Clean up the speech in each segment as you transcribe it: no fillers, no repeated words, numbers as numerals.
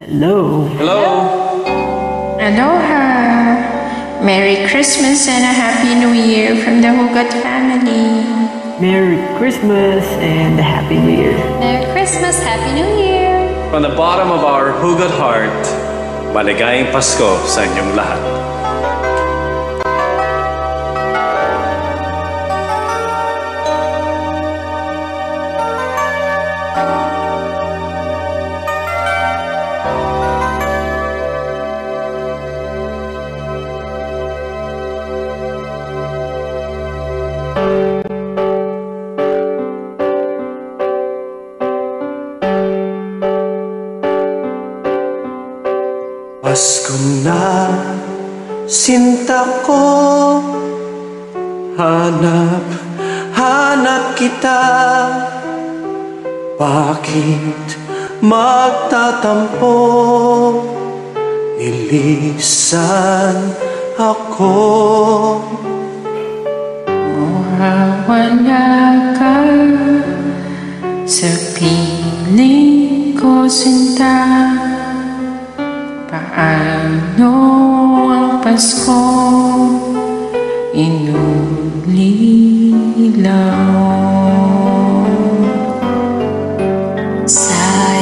Hello. Hello. Aloha. Merry Christmas and a Happy New Year from the Hugot family. Merry Christmas and a Happy New Year. Merry Christmas, Happy New Year! From the bottom of our Hugot heart, maligayang Pasko sa inyong lahat. Pasko na, sinta ko, hanap kita. Bakit magtatampo, nilisan ako? Mawawala ka sa piling ko, sinta. Paano ang Pasko inulilaw?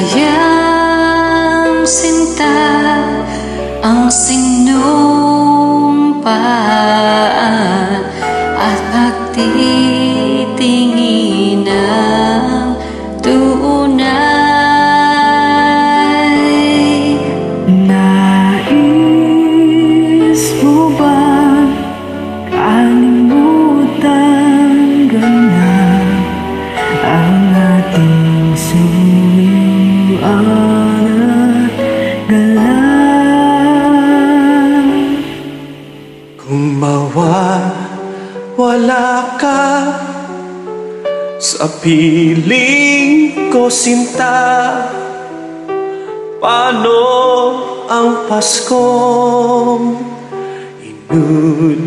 Sayang sinta ang sinumpaan at pagtitingin ng tunay. Nais mo bang kalimutan ganap ang ating suyuan at galak? Kung mawawala ka sa piling ko, sinta, paano ang Paskong inulilaw?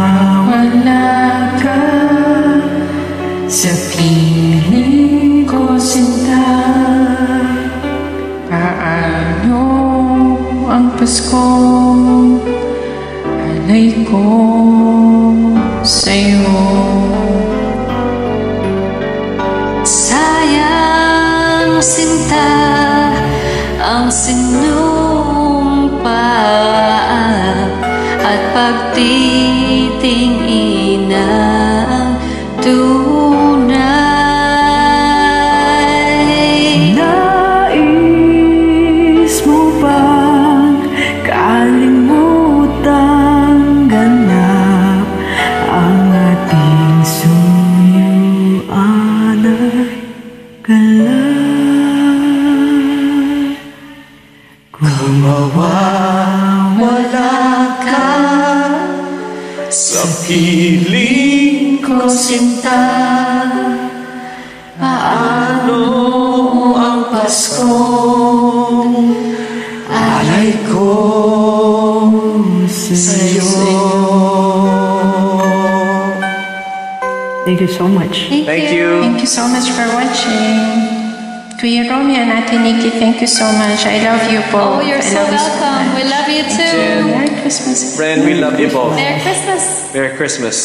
Mawawala ka sa piling ko, sinta. Paano ang Pasko alay ko sa'yo? Sayang sinta ang sinumpaan at pagtitingin ng tunay. Nais mo bang kalimutan ganap ang ating suyuan at galak? Kung mawawala ka sa piling ko, sinta, paano ang Paskong alay ko sa'yo? Thank you so much. Thank you. Thank you so much for watching. Kuya Romy and Ate Nikki, thank you so much. I love you both. Oh, you're I so love you so welcome. much. We love you too. Merry Christmas. Friend, we love you both. Merry Christmas. Merry Christmas.